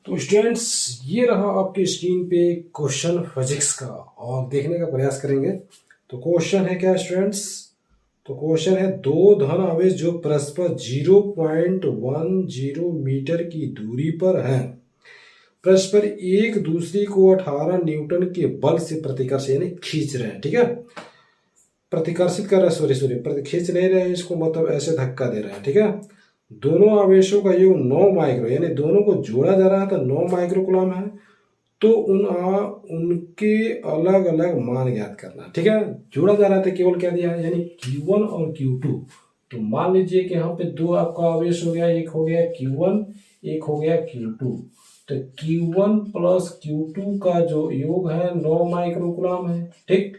तो स्टूडेंट्स ये रहा आपके स्क्रीन पे क्वेश्चन फिजिक्स का और देखने का प्रयास करेंगे। तो क्वेश्चन है क्या स्टूडेंट्स? तो क्वेश्चन है दो धन आवेश जो परस्पर 0.10 मीटर की दूरी पर हैं, परस्पर एक दूसरे को 18 न्यूटन के बल से प्रतिकर्ष यानी खींच रहे हैं। ठीक है, प्रतिकर्षित कर रहे हैं, सॉरी खींच नहीं रहे हैं इसको, मतलब ऐसे धक्का दे रहे हैं। ठीक है, दोनों आवेशों का योग 9 माइक्रो यानी दोनों को जोड़ा जा रहा है तो 9 माइक्रो कूलम है। तो उनके अलग अलग मान ज्ञात करना। ठीक है, जोड़ा जा रहा था, केवल क्या दिया है यानी Q1 और Q2। तो मान लीजिए कि यहाँ पे दो आपका आवेश हो गया, एक हो गया Q1, एक हो गया Q2। तो Q1 प्लस Q2 का जो योग है 9 माइक्रो कूलम है। ठीक,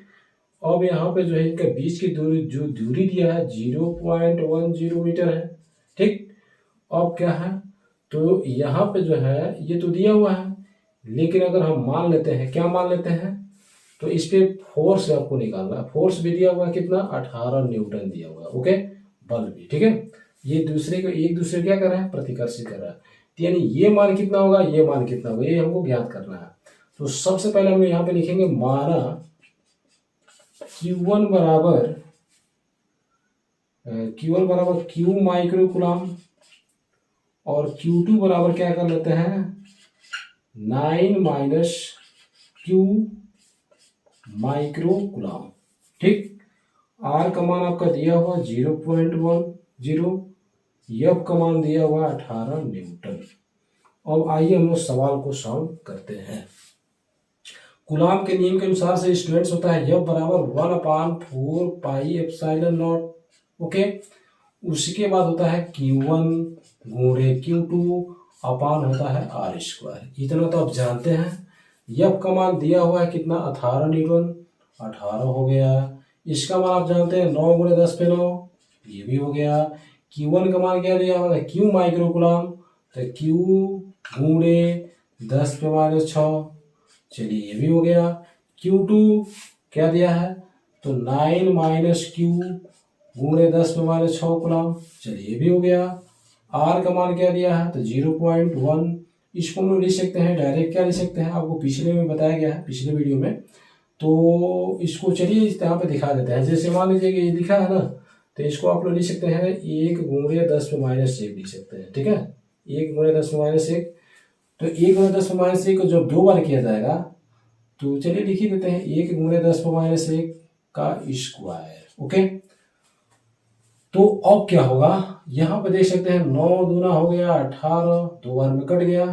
अब यहाँ पे जो है इनके बीच की दूरी, जो दूरी दिया है 0.10 मीटर है। ठीक, अब क्या है, तो यहाँ पे जो है ये तो दिया हुआ है, लेकिन अगर हम मान लेते हैं, क्या मान लेते हैं, तो इस पे फोर्स आपको निकालना है। फोर्स भी दिया हुआ है कितना, 18 न्यूटन दिया हुआ है। ओके, बल भी। ठीक है, ये दूसरे को एक दूसरे क्या कर रहा है, प्रतिकर्षित कर रहा है। तो यानी ये मान कितना होगा, ये मान कितना होगा, ये हमको ज्ञात करना है। तो सबसे पहले हम यहाँ पे लिखेंगे माना Q1 बराबर Q माइक्रो कूलम और Q2 बराबर क्या कर लेते हैं 9 माइनस Q माइक्रो कूलम। ठीक, R का मान आपका दिया हुआ 0.10, F का मान दिया हुआ 18 न्यूटन। अब आइए हम लोग सवाल को सॉल्व करते हैं। कूलम के नियम के अनुसार से स्टूडेंट्स होता है F बराबर 1/4 पाई एप्सिलॉन नॉट। ओके, उसके बाद होता है Q1 गुणे Q2 अपान होता है R²। इतना तो आप जानते हैं। F का मान दिया हुआ है कितना, 18 न्यूटन, 18 हो गया। इसका मान आप जानते हैं 9 गुणे 10 पे 9, ये भी हो गया। Q1 का मान क्या दिया हुआ है, Q माइक्रो कूलम, तो Q गुणे 10 पे -6, चलिए ये भी हो गया। Q2 क्या दिया है, तो 9 माइनस Q गुणे 10 पे -6 कूलम, चलिए ये भी हो गया। R का मान क्या दिया है, तो 0.1। इसको हम लोग लिख सकते हैं डायरेक्ट, क्या लिख सकते हैं, आपको पिछले में बताया गया है, पिछले वीडियो में। तो इसको चलिए इस तरह पे दिखा देते हैं। जैसे मान लीजिए कि ये लिखा है ना, तो इसको आप लोग लिख सकते हैं 1 गुणे 10 पे -1 लिख सकते हैं। ठीक है, 1 गुणे 10 पे -1। तो 1 गुणे 10 पे -1 को जब 2 बार किया जाएगा, तो चलिए लिख ही देते हैं 1 गुणे 10 पे -1 का स्क्वायर। ओके, तो अब क्या होगा, यहाँ पे देख सकते हैं 9 दूना हो गया 18, 2 बार में कट गया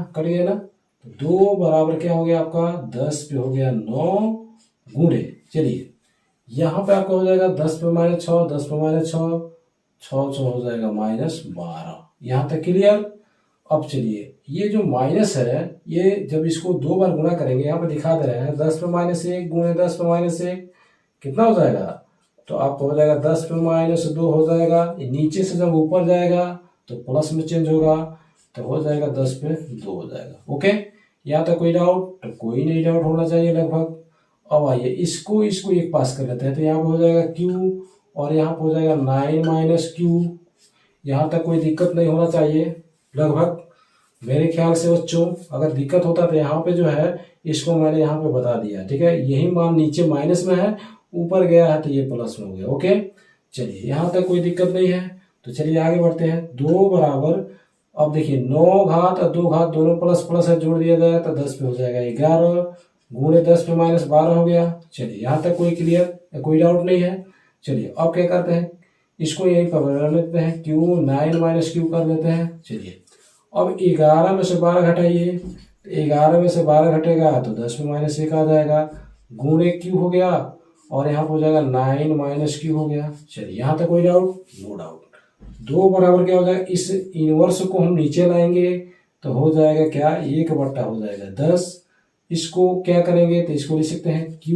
ना। तो 2 बराबर क्या हो गया आपका 10 पे हो गया 9 गुणे, चलिए यहाँ पे आपका हो जाएगा 10 पे -6, 10 पे -6, 6 हो जाएगा -12। यहाँ तक क्लियर। अब चलिए ये जो माइनस है, ये जब इसको 2 बार गुणा करेंगे, यहाँ पे दिखा दे रहे हैं 10 पे -1 गुणे 10 पे -1 कितना हो जाएगा, तो आपको हो जाएगा 10 पे -2 हो जाएगा। नीचे से जब ऊपर जाएगा तो प्लस में चेंज होगा, तो हो जाएगा 10 पे 2 हो जाएगा। ओके, यहाँ तक कोई डाउट, तो कोई नहीं डाउट होना चाहिए लगभग। अब आइए इसको एक पास कर लेते हैं, तो यहाँ पे हो जाएगा Q और यहाँ पे हो जाएगा 9 माइनस Q। यहाँ तक कोई दिक्कत नहीं होना चाहिए लगभग, मेरे ख्याल से बच्चों। अगर दिक्कत होता तो यहाँ पे जो है इसको मैंने यहाँ पे बता दिया। ठीक है, यही मान नीचे माइनस में है, ऊपर गया है तो ये प्लस में हो गया। ओके, चलिए यहाँ तक कोई दिक्कत नहीं है। तो चलिए आगे बढ़ते हैं। 2 बराबर, अब देखिए 9 घात और 2 घात दोनों प्लस प्लस है, जोड़ दिया जाए तो 10 पे हो जाएगा 11 गुणे 10 पे -12 हो गया। चलिए यहाँ तक कोई क्लियर, कोई डाउट नहीं है। चलिए अब क्या करते हैं, इसको यही पर बना लेते हैं, Q 9 माइनस Q कर लेते हैं। चलिए अब 11 में से 12 घटाइए, तो 11 में से 12 घटेगा तो 10 में -1 आ जाएगा, गुणे Q हो गया और यहाँ पर हो जाएगा 9 माइनस Q हो गया। चलिए यहाँ तक कोई डाउट, नो डाउट। 2 बराबर क्या हो जाएगा, इस इनवर्स को हम नीचे लाएंगे तो हो जाएगा क्या, 1 बट्टा हो जाएगा 10। इसको क्या करेंगे, तो इसको लिख सकते हैं Q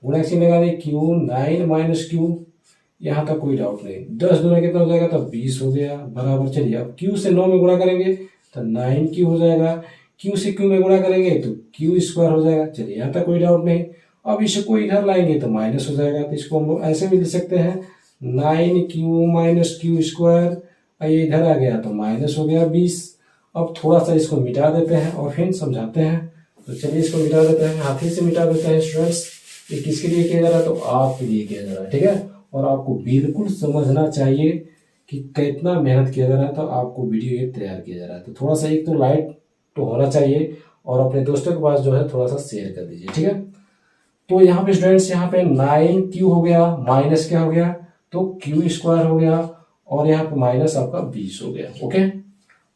गुणा चिन्ह लगा दें, Q 9 माइनस Q। यहाँ तक कोई डाउट नहीं। 10 दूना कितना हो जाएगा, तो 20 हो गया बराबर। चलिए अब Q से 9 में गुणा करेंगे तो 9Q हो जाएगा, Q से Q में गुणा करेंगे तो Q² हो जाएगा। चलिए यहाँ तक कोई डाउट नहीं। अब इसको इधर लाएंगे तो माइनस हो जाएगा, तो इसको हम लोग ऐसे भी लिख सकते हैं 9Q माइनस Q²। ये इधर आ गया तो माइनस हो गया 20। अब थोड़ा सा इसको मिटा देते हैं और फिर समझाते हैं। तो चलिए इसको मिटा देते हैं, हाथी से मिटा देते हैं स्टूडेंट्स। ये किसके लिए किया जा रहा है, तो आपके लिए किया जा रहा है, ठीक है। और आपको बिल्कुल समझना चाहिए कि कितना मेहनत किया जा रहा है, तो आपको वीडियो ये तैयार किया जा रहा है। तो थोड़ा सा एक तो लाइक तो होना चाहिए और अपने दोस्तों के पास जो है थोड़ा सा शेयर कर दीजिए, ठीक है। तो यहाँ पे स्टूडेंट्स यहाँ पे 9q हो गया, माइनस क्या हो गया, तो q स्क्वायर हो गया, और यहाँ पे माइनस आपका 20 हो गया। ओके,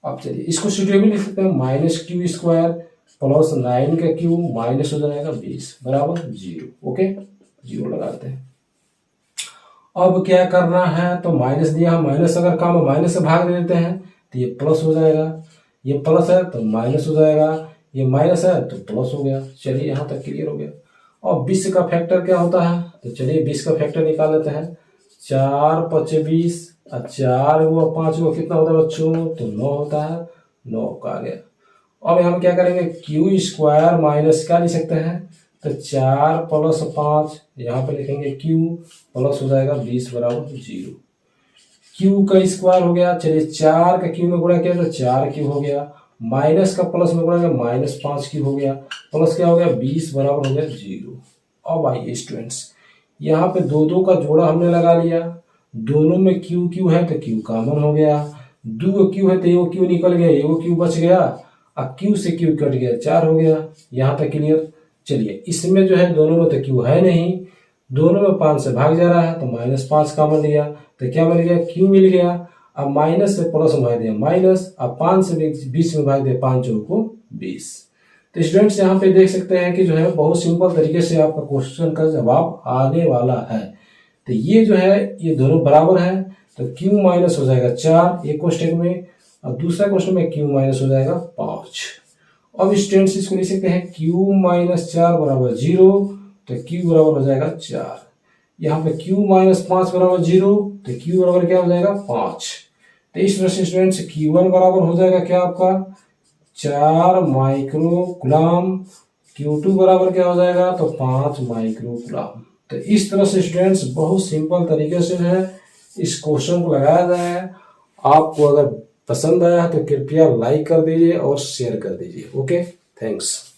अब चलिए इसको सुटेबल लिख सकते हैं, माइनस क्यू स्क्वायर प्लस 9 का क्यू माइनस हो जाएगा 20 बराबर 0। ओके, 0 लगाते हैं। अब क्या करना है, तो माइनस दिया, माइनस अगर काम है माइनस से भाग दे देते हैं तो ये प्लस हो जाएगा, ये प्लस है तो माइनस हो जाएगा, ये माइनस है तो प्लस हो गया। चलिए यहाँ तक क्लियर हो गया। और 20 का फैक्टर क्या होता है, तो चलिए 20 का फैक्टर निकाल लेते हैं। 4 5 20 और 4 वो 5 वो कितना होता है बच्चों, तो 9 होता है, 9 का आ गया। अब हम क्या करेंगे, क्यू स्क्वायर माइनस क्या लिख सकते हैं, तो 4 प्लस 5 यहाँ पे लिखेंगे क्यू प्लस हो जाएगा 20 बराबर 0। क्यू का स्क्वायर हो गया, चलिए 4 का क्यू में गुणा किया तो 4 क्यू हो गया, माइनस का प्लस में गुणा किया माइनस 5 क्यू हो गया, प्लस क्या हो गया 20 बराबर हो गया 0। अब आइए स्टूडेंट्स, यहाँ पे दो दो का जोड़ा हमने लगा लिया, दोनों में क्यू क्यू है तो क्यू कॉमन हो गया, दो क्यू है तो एगो क्यू निकल गया, एगो क्यू बच गया, अब क्यू से क्यू कट गया, 4 हो गया। यहाँ तक क्लियर। चलिए इसमें जो है दोनों में तो क्यू है नहीं, दोनों में 5 से भाग जा रहा है तो -5 कॉमन लिया तो क्या मिल गया, क्यू मिल गया। अब माइनस से प्लस में भाग दिया माइनस, अब 5 से 20 में भाग दिया, 5 चौको को 20। तो स्टूडेंट्स यहाँ पे देख सकते हैं कि जो है बहुत सिंपल तरीके से आपका क्वेश्चन का जवाब आने वाला है। तो ये जो है ये दोनों बराबर है, तो q माइनस हो जाएगा 4 एक क्वेश्चन में, और दूसरा क्वेश्चन में q माइनस हो जाएगा 5। अब स्टूडेंट्स इसको लिख सकते हैं q माइनस 4 बराबर 0, तो q बराबर हो जाएगा 4। यहाँ पे q माइनस 5 बराबर 0, तो q बराबर क्या हो जाएगा 5। तो इस तरह से स्टूडेंट्स q1 बराबर हो जाएगा क्या आपका 4 माइक्रो कूलम, q2 बराबर क्या हो जाएगा तो 5 माइक्रो कूलम। तो इस तरह से स्टूडेंट्स बहुत सिंपल तरीके से है इस क्वेश्चन को लगाया गया है। आपको अगर पसंद आया है तो कृपया लाइक कर दीजिए और शेयर कर दीजिए। Okay, thanks.